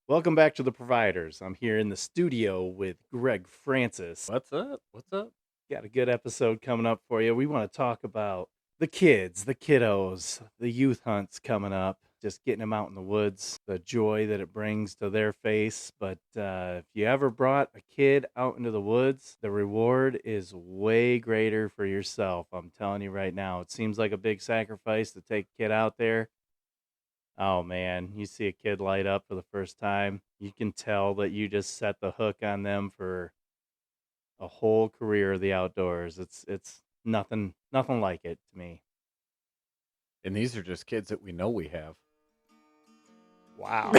Welcome back to the Providers. I'm here in the studio with Greg Francis. What's up? What's up? Got a good episode coming up for you. We want to talk about the kids, the kiddos, the youth hunts coming up, just getting them out in the woods, the joy that it brings to their face. But if you ever brought a kid out into the woods, the reward is way greater for yourself. I'm telling you right now. It seems like a big sacrifice to take a kid out there. Oh man, you see a kid light up for the first time, you can tell that you just set the hook on them for a whole career of the outdoors. It's nothing like it to me. And these are just kids that we know we have. Wow.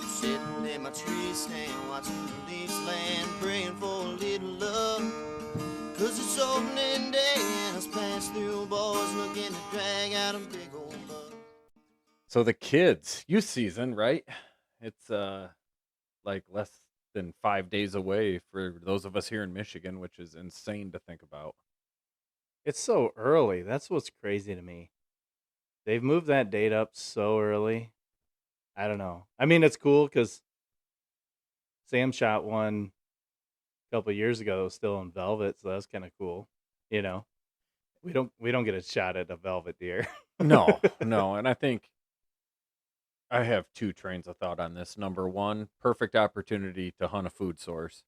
Sitting in my tree stand, watching the leaves land, praying for a little love. Cause it's opening day and us pass through boys looking to drag out a big old bug. So the kids, youth season, right? It's like less than 5 days away for those of us here in Michigan, which is insane to think about. It's so early. That's what's crazy to me. They've moved that date up so early. I don't know. I mean, it's cool because Sam shot one a couple years ago that was still in velvet, so that's kind of cool. You know, we don't get a shot at a velvet deer. No, no, and I think I have two trains of thought on this. Number one, perfect opportunity to hunt a food source.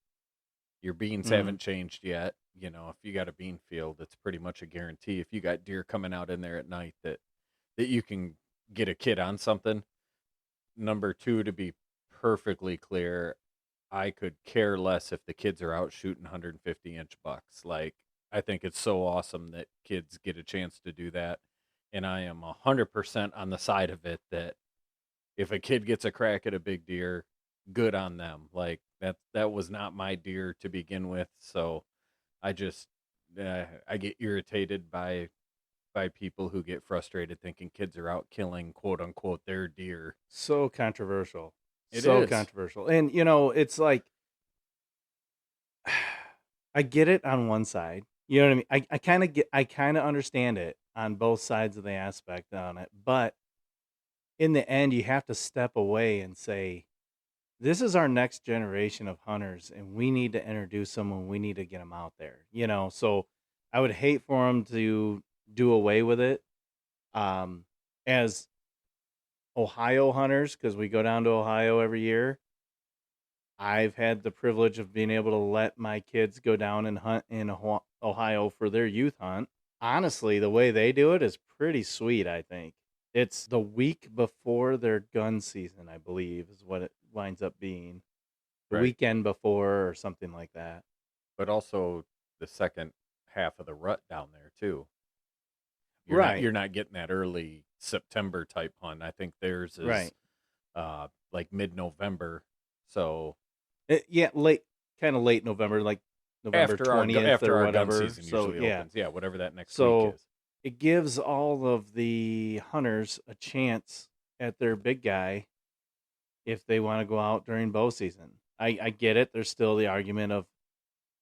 Your beans Mhm. haven't changed yet. You know, if you got a bean field, it's pretty much a guarantee. If you got deer coming out in there at night that you can get a kid on something. Number two, to be perfectly clear, I could care less if the kids are out shooting 150-inch bucks. Like, I think it's so awesome that kids get a chance to do that. And I am 100% on the side of it that if a kid gets a crack at a big deer, good on them. Like, that was not my deer to begin with. So I just, I get irritated by people who get frustrated thinking kids are out killing quote unquote their deer. So controversial. It So is. controversial. And it's like I get it on one side. You know what I mean? I kind of understand it on both sides of the aspect on it, but in the end you have to step away and say this is our next generation of hunters and we need to introduce them and we need to get them out there. So I would hate for them to do away with it as Ohio hunters because we go down to Ohio every year. I've had the privilege of being able to let my kids go down and hunt in Ohio for their youth hunt. Honestly, the way they do it is pretty sweet, I think. It's the week before their gun season, I believe, is what it winds up being. The Right. weekend before or something like that. But also the second half of the rut down there too. You're not Right, you're not getting that early September type hunt. I think theirs is right. like mid-November. So Yeah, kind of late November, like November after 20th after or our gun whatever. season So, usually yeah. opens. Yeah, whatever that next week So is. it gives all of the hunters a chance at their big guy if they want to go out during bow season. I get it. There's still the argument of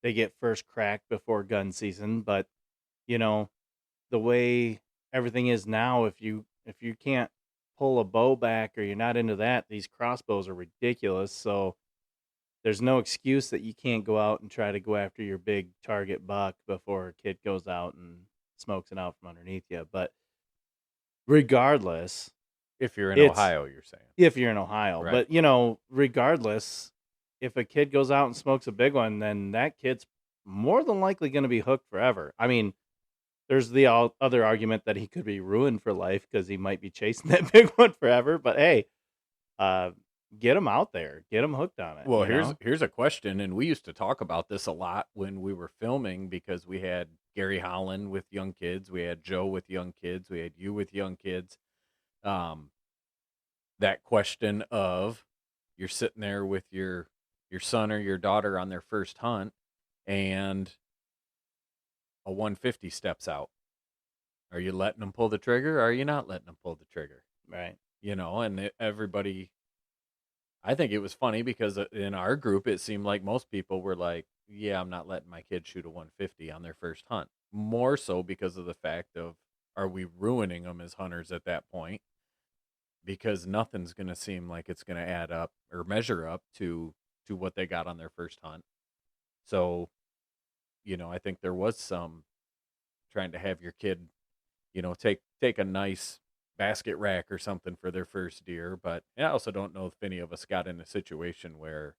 they get first crack before gun season, but you know, the way everything is now, if you can't pull a bow back or you're not into that, these crossbows are ridiculous. So there's no excuse that you can't go out and try to go after your big target buck before a kid goes out and smokes it out from underneath you. But regardless, If you're in it's Ohio, you're saying. if you're in Ohio. Right. But regardless, if a kid goes out and smokes a big one, then that kid's more than likely going to be hooked forever. I mean, there's the other argument that he could be ruined for life because he might be chasing that big one forever. But hey, uh, get him out there, get him hooked on it. Well, here's a question, and we used to talk about this a lot when we were filming because we had Gary Holland with young kids, we had Joe with young kids, we had you with young kids. Um, that question of you're sitting there with your son or your daughter on their first hunt, and a 150 steps out. Are you letting them pull the trigger? Or are you not letting them pull the trigger? Right. And everybody I think it was funny because in our group, it seemed like most people were like, "Yeah, I'm not letting my kid shoot a 150 on their first hunt." More so because of the fact of, are we ruining them as hunters at that point? because nothing's going to seem like it's going to add up or measure up to what they got on their first hunt. So, I think there was some trying to have your kid, take a nice basket rack or something for their first deer. But I also don't know if any of us got in a situation where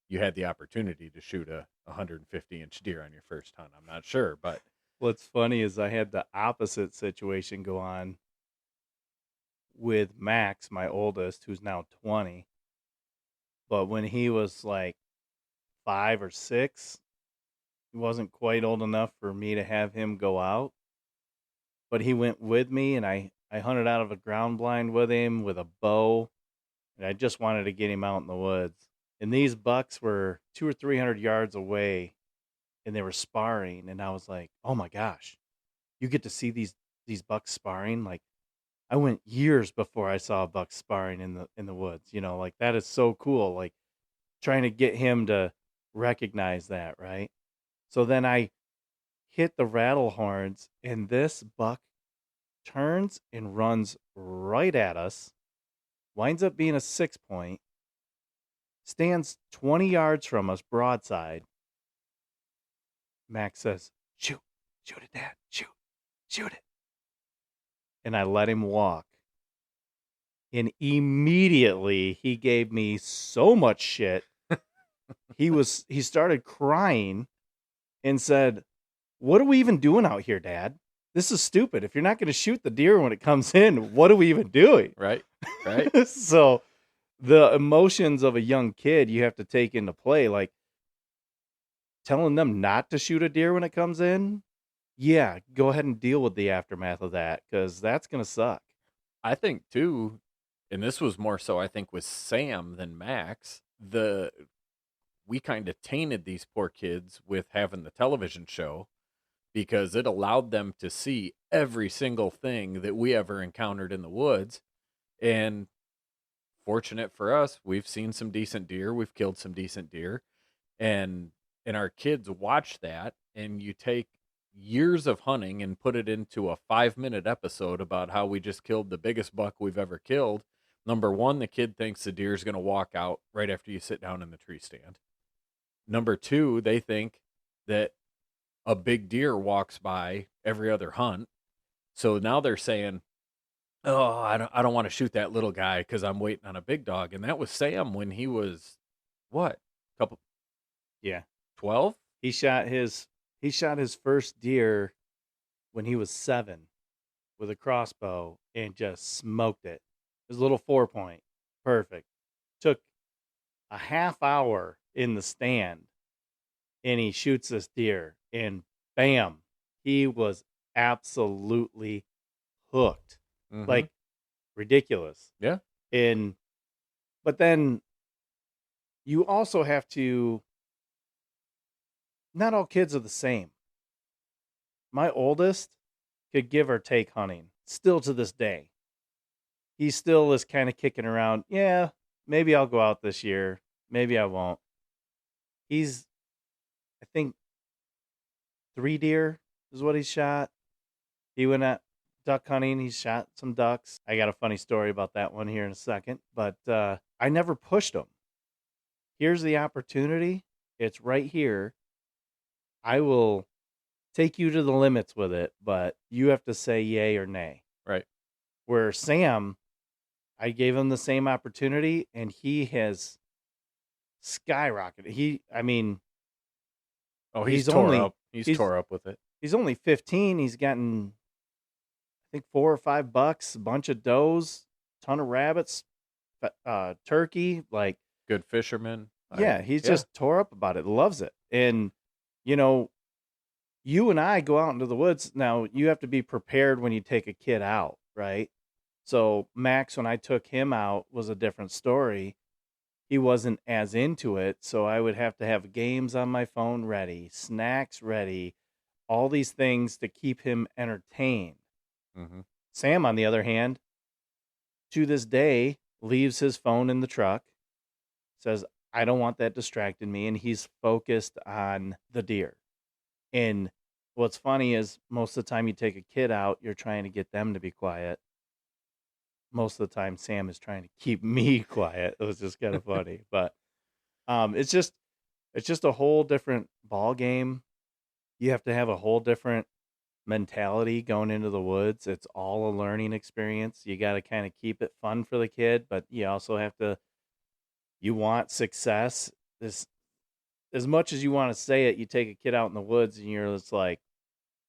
you had the opportunity to shoot a 150-inch deer on your first hunt. I'm not sure, but What's funny is I had the opposite situation go on with Max, my oldest, who's now 20. But when he was like 5 or 6, he wasn't quite old enough for me to have him go out. But he went with me, and I hunted out of a ground blind with him with a bow. And I just wanted to get him out in the woods. And these bucks were 200 or 300 yards away, and they were sparring. And I was like, oh my gosh, you get to see these bucks sparring. Like, I went years before I saw a buck sparring in the woods. Like, that is so cool. Like, trying to get him to recognize that, right? So then I hit the rattle horns, and this buck turns and runs right at us, winds up being a 6-point, stands 20 yards from us broadside. Max says, shoot it, Dad, shoot it. And I let him walk. And immediately he gave me so much shit. He started crying and said, what are we even doing out here, Dad? This is stupid. If you're not going to shoot the deer when it comes in, what are we even doing? right. So the emotions of a young kid you have to take into play, like telling them not to shoot a deer when it comes in. Yeah, go ahead and deal with the aftermath of that, because that's going to suck. I think too, and this was more so I think with Sam than Max, we kind of tainted these poor kids with having the television show, because it allowed them to see every single thing that we ever encountered in the woods. And fortunate for us, we've seen some decent deer, we've killed some decent deer, and our kids watch that, and you take years of hunting and put it into a 5-minute episode about how we just killed the biggest buck we've ever killed. Number one, the kid thinks the deer's going to walk out right after you sit down in the tree stand. Number two, they think that a big deer walks by every other hunt. So now they're saying, oh, I don't want to shoot that little guy because I'm waiting on a big dog. And that was Sam when he was, what, couple, Yeah. 12? He shot his first deer when he was 7 with a crossbow and just smoked it. It was a little 4-point. Perfect. Took a half hour in the stand, and he shoots this deer, and bam, he was absolutely hooked. Mhm. Like, ridiculous. Yeah. But then you also have to, not all kids are the same. My oldest could give or take hunting, still to this day. He still is kind of kicking around. Yeah, maybe I'll go out this year. Maybe I won't. He's, I think, 3 deer is what he shot. He went at duck hunting. He shot some ducks. I got a funny story about that one here in a second. But I never pushed him. Here's the opportunity. It's right here. I will take you to the limits with it, but you have to say yay or nay. Right. Where Sam, I gave him the same opportunity, and he has skyrocketed. Oh, He's tore only- up. He's tore up with it. He's only 15. He's gotten, I think, 4 or 5 bucks, a bunch of does, ton of rabbits, turkey. Like, Good fisherman. yeah, he's just tore up about it. Loves it. And, you and I go out into the woods. Now, you have to be prepared when you take a kid out, right? So Max, when I took him out, was a different story. He wasn't as into it, so I would have to have games on my phone ready, snacks ready, all these things to keep him entertained. Mm-hmm. Sam, on the other hand, to this day, leaves his phone in the truck, says, I don't want that distracting me, and he's focused on the deer. And what's funny is most of the time you take a kid out, you're trying to get them to be quiet. most of the time Sam is trying to keep me quiet. It was just kind of funny, but it's just a whole different ball game. You have to have a whole different mentality going into the woods. It's all a learning experience. You got to kind of keep it fun for the kid, but you also have to, you want success. This, as much as you want to say it, you take a kid out in the woods and you're just like,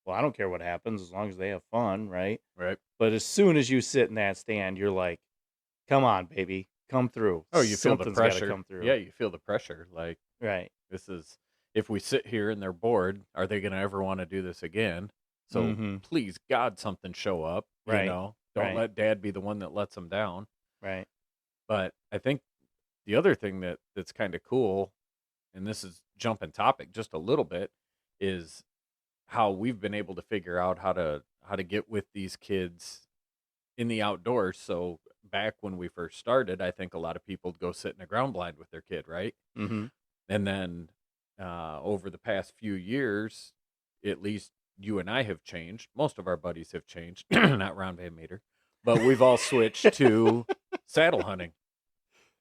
well, I don't care what happens as long as they have fun, right? Right. But as soon as you sit in that stand, you're like, come on, baby, come through. Oh, you feel the Something's got to pressure. come through. Yeah, you feel the pressure. Like, Right. this is, if we sit here and they're bored, are they going to ever want to do this again? So Mm-hmm. please, God, something show up. You Right. know, don't Right. let dad be the one that lets them down. Right. But I think the other thing that's kind of cool, and this is jumping topic just a little bit, is how we've been able to figure out how to get with these kids in the outdoors. So back when we first started, I think a lot of people would go sit in a ground blind with their kid, right? Mm-hmm. And then over the past few years, at least you and I have changed. Most of our buddies have changed, not Ron Van Meter, but we've all switched to saddle hunting.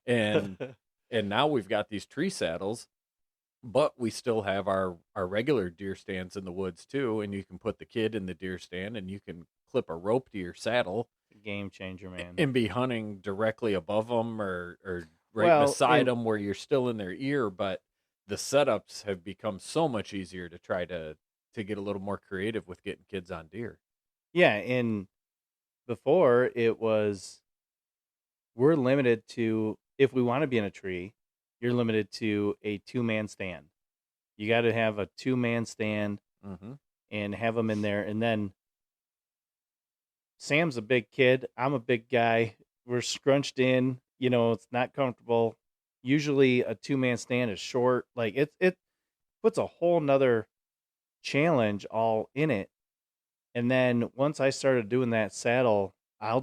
And now we've got these tree saddles, but we still have our regular deer stands in the woods too. And you can put the kid in the deer stand and you can clip a rope to your saddle Game changer, man. and be hunting directly above them or right Well, beside and them where you're still in their ear. But the setups have become so much easier to try to get a little more creative with getting kids on deer. yeah, and before it was, we're limited to, if we want to be in a tree, you're limited to a 2-man stand. You got to have a 2-man stand Mm-hmm. and have them in there. And then Sam's a big kid. I'm a big guy. We're scrunched in. You know, it's not comfortable. Usually a 2-man stand is short. Like it puts a whole nother challenge all in it. And then once I started doing that saddle, I'll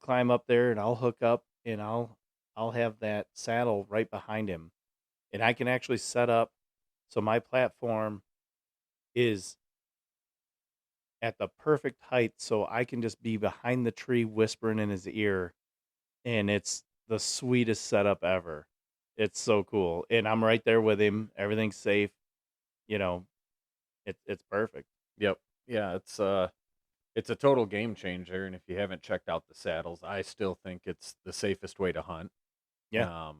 climb up there and I'll hook up and I'll have that saddle right behind him. And I can actually set up so my platform is at the perfect height so I can just be behind the tree whispering in his ear, and it's the sweetest setup ever. It's so cool. And I'm right there with him. Everything's safe. You know, it's perfect. Yep. Yeah, it's a total game changer. And if you haven't checked out the saddles, I still think it's the safest way to hunt. Yeah.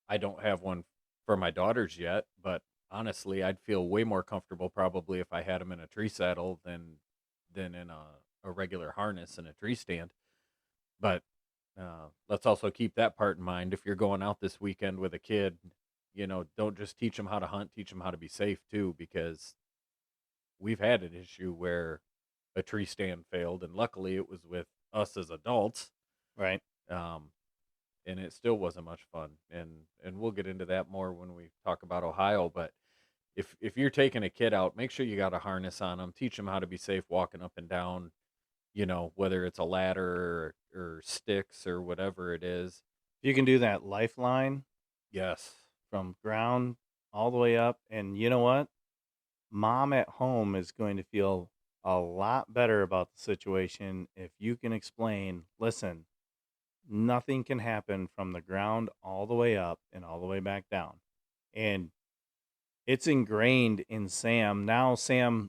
I don't have one for my daughters yet, but honestly, I'd feel way more comfortable probably if I had them in a tree saddle than in a regular harness in a tree stand. But let's also keep that part in mind. If you're going out this weekend with a kid, you know, don't just teach them how to hunt, teach them how to be safe too, because we've had an issue where a tree stand failed, and luckily it was with us as adults. Right. Um, and it still wasn't much fun. And we'll get into that more when we talk about Ohio. But if you're taking a kid out, make sure you got a harness on them. Teach them how to be safe walking up and down. You know, whether it's a ladder or sticks or whatever it is. You can do that lifeline Yes. from ground all the way up. And you know what? Mom at home is going to feel a lot better about the situation if you can explain, listen, nothing can happen from the ground all the way up and all the way back down. And it's ingrained in Sam. Now,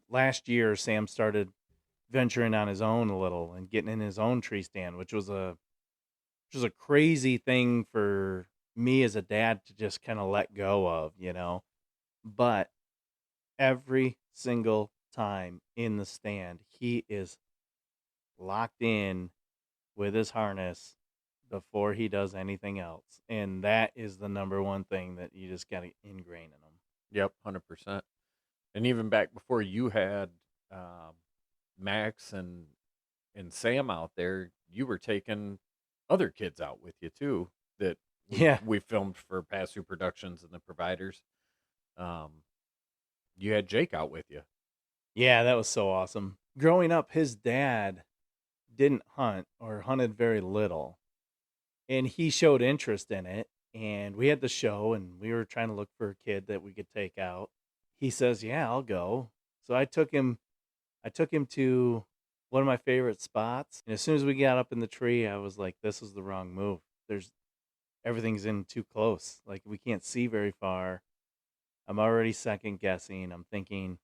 last year, Sam started venturing on his own a little and getting in his own tree stand, which was a crazy thing for me as a dad to just kind of let go of, you know. But every single time in the stand, he is locked in with his harness before he does anything else. And that is the number one thing that you just got to ingrain in them. Yep, 100%. And even back before you had Max and Sam out there, you were taking other kids out with you too that Yeah. we filmed for Pass-Through Productions and the providers. You had Jake out with you. Yeah, that was so awesome. Growing up, his dad didn't hunt or hunted very little. And he showed interest in it. And we had the show and we were trying to look for a kid that we could take out. He says, yeah, I'll go. So I took him to one of my favorite spots. And as soon as we got up in the tree, I was like, this is the wrong move. Everything's in too close. Like, we can't see very far. I'm already second guessing. I'm thinking,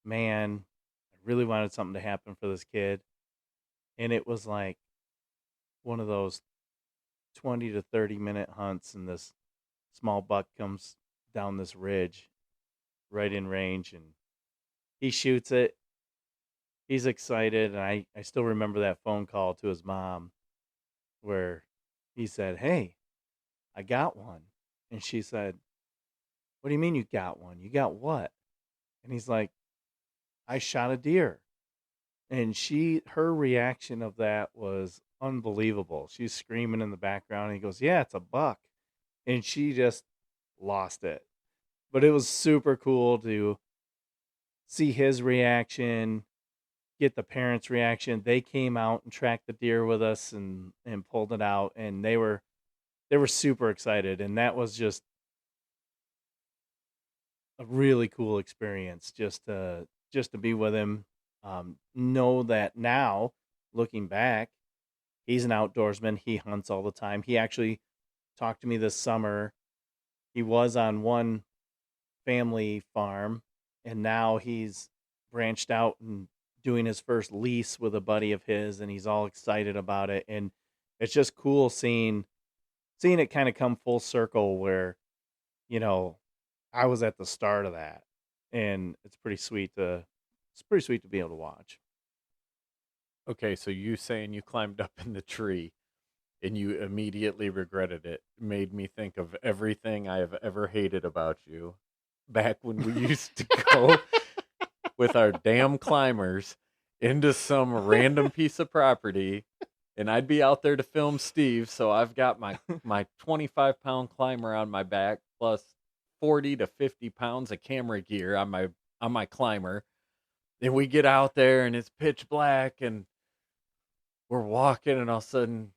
man, I really wanted something to happen for this kid. And it was like one of those 20 to 30-minute hunts, and this small buck comes down this ridge right in range, and he shoots it. He's excited, and I still remember that phone call to his mom where he said, hey, I got one. And she said, what do you mean you got one? You got what? And he's like, I shot a deer. And her reaction of that was unbelievable. She's screaming in the background, and he goes, yeah, it's a buck. And she just lost it. But it was super cool to see his reaction, get the parents' reaction. They came out and tracked the deer with us and pulled it out, and they were super excited. And that was just a really cool experience just to be with him. Know that now, looking back, he's an outdoorsman. He hunts all the time. He actually talked to me this summer. He was on one family farm, and now he's branched out and doing his first lease with a buddy of his, and he's all excited about it. And it's just cool seeing it kind of come full circle where, I was at the start of that, and it's pretty sweet to be able to watch. Okay, so you saying you climbed up in the tree and you immediately regretted it made me think of everything I have ever hated about you back when we used to go with our damn climbers into some random piece of property, and I'd be out there to film Steve, so I've got my 25-pound climber on my back plus 40 to 50 pounds of camera gear on my climber. And we get out there and it's pitch black and we're walking, and all of a sudden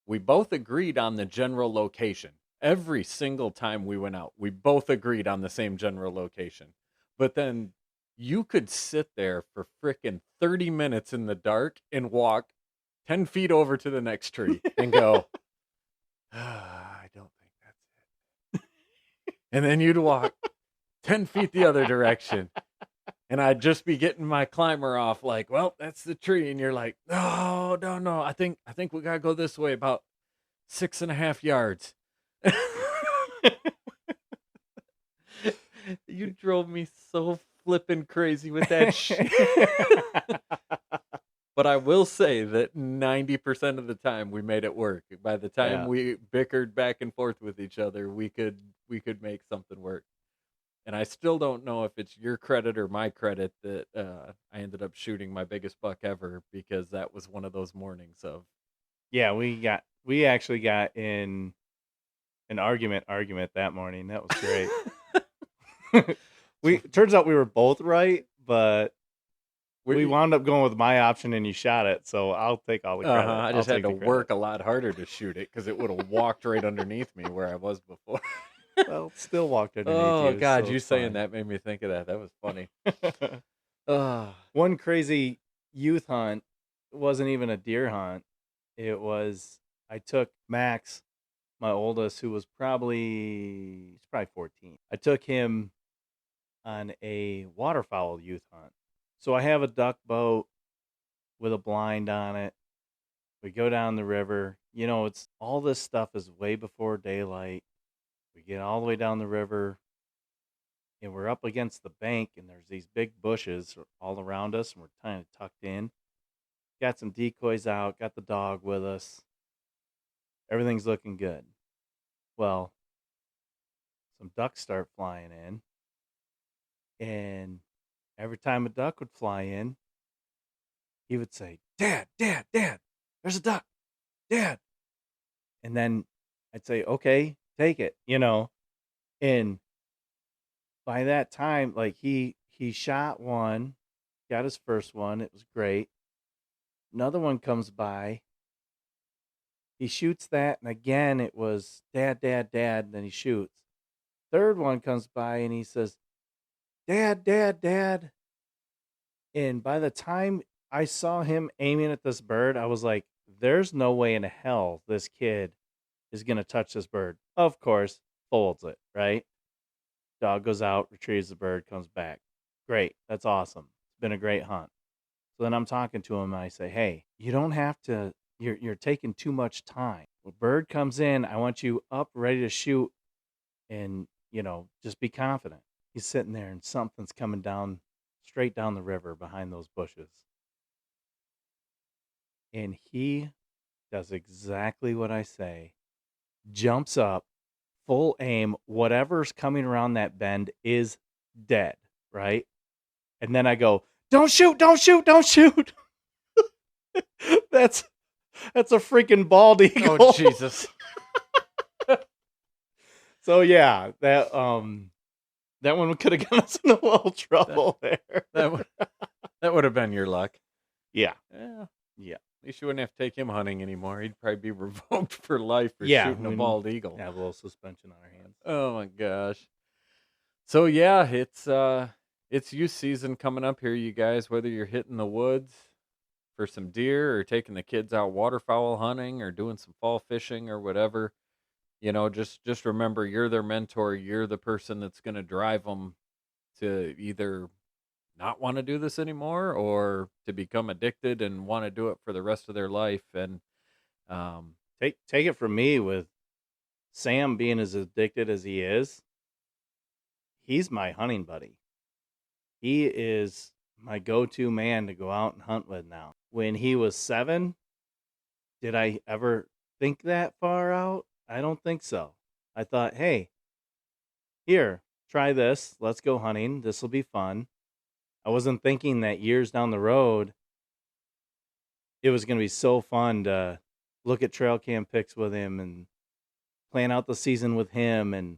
we both agreed on the general location. Every single time we went out, we both agreed on the same general location. But then you could sit there for frickin' 30 minutes in the dark and walk 10 feet over to the next tree and go, I don't think that's it. And then you'd walk 10 feet the other direction. And I'd just be getting my climber off like, well, that's the tree. And you're like, no. I think we got to go this way about 6.5 yards. You drove me so flippin' crazy with that shit. But I will say that 90% of the time we made it work. By the time we bickered back and forth with each other, we could make something work. And I still don't know if it's your credit or my credit that I ended up shooting my biggest buck ever, because that was one of those mornings of. Yeah, we actually got in an argument that morning. That was great. Turns out we were both right, but we wound up going with my option, and you shot it, so I'll take all the credit. I just had to work a lot harder to shoot it because it would have walked right underneath me where I was before. Well, it still walked underneath you. Oh, God, so you it's saying fine. that made me think of that. That was funny. One crazy youth hunt wasn't even a deer hunt. I took Max, my oldest, who was probably 14. I took him on a waterfowl youth hunt. So I have a duck boat with a blind on it. We go down the river. It's all this stuff is way before daylight. We get all the way down the river, and we're up against the bank, and there's these big bushes all around us, and we're kind of tucked in. Got some decoys out, got the dog with us. Everything's looking good. Well, some ducks start flying in, and every time a duck would fly in, he would say, Dad, Dad, Dad, there's a duck, Dad. And then I'd say, okay, take it, And by that time, like he shot one, got his first one. It was great. Another one comes by. He shoots that, and again it was Dad, Dad, Dad. And then he shoots. Third one comes by, and he says, Dad, Dad, Dad. And by the time I saw him aiming at this bird. I was like, there's no way in hell this kid is going to touch this bird. Of course, folds it, right? Dog goes out, retrieves the bird, comes back. Great. That's awesome. It's been a great hunt. So then I'm talking to him and I say, hey, you don't have to, you're taking too much time. When a bird comes in, I want you up, ready to shoot, and, just be confident. He's sitting there and something's coming down, straight down the river behind those bushes. And he does exactly what I say, jumps up, full aim, whatever's coming around that bend is dead, right? And then I go, don't shoot, don't shoot, don't shoot. That's a freaking bald eagle. Oh, Jesus. So yeah, that one could have gotten us in a little trouble there. That would have been your luck. Yeah. Yeah. At least you wouldn't have to take him hunting anymore. He'd probably be revoked for life for Yeah, shooting a bald eagle. Have a little suspension on our hands. Oh my gosh. So yeah, it's youth season coming up here, you guys. Whether you're hitting the woods for some deer or taking the kids out waterfowl hunting or doing some fall fishing or whatever, just remember you're their mentor. You're the person that's going to drive them to either not want to do this anymore or to become addicted and want to do it for the rest of their life. And Take it from me, with Sam being as addicted as he is, he's my hunting buddy. He is my go-to man to go out and hunt with now. When he was 7, did I ever think that far out? I don't think so. I thought, hey, here, try this. Let's go hunting. This will be fun. I wasn't thinking that years down the road, it was going to be so fun to look at trail cam pics with him and plan out the season with him and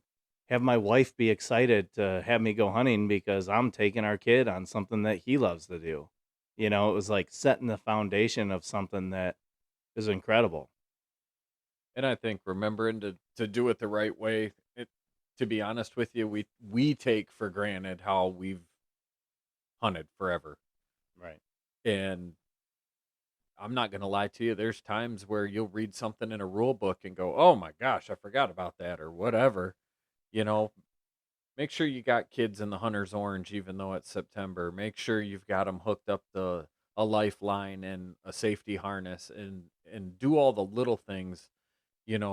have my wife be excited to have me go hunting because I'm taking our kid on something that he loves to do. It was like setting the foundation of something that is incredible. And I think remembering to do it the right way. To be honest with you, we take for granted how we've hunted forever. Right. And I'm not going to lie to you. There's times where you'll read something in a rule book and go, oh my gosh, I forgot about that or whatever. Make sure you got kids in the hunter's orange, even though it's September. Make sure you've got them hooked up to a lifeline and a safety harness and do all the little things,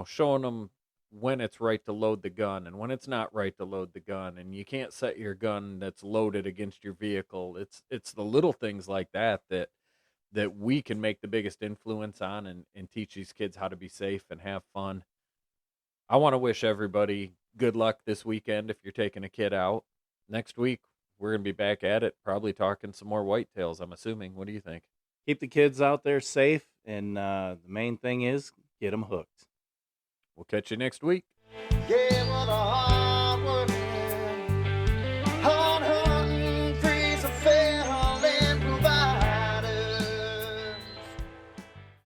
showing them when it's right to load the gun and when it's not right to load the gun. And you can't set your gun that's loaded against your vehicle. It's the little things like that we can make the biggest influence on and teach these kids how to be safe and have fun. I want to wish everybody good luck this weekend if you're taking a kid out. Next week, we're going to be back at it, probably talking some more whitetails, I'm assuming. What do you think? Keep the kids out there safe, and the main thing is get them hooked. We'll catch you next week. Yeah, well, the hard work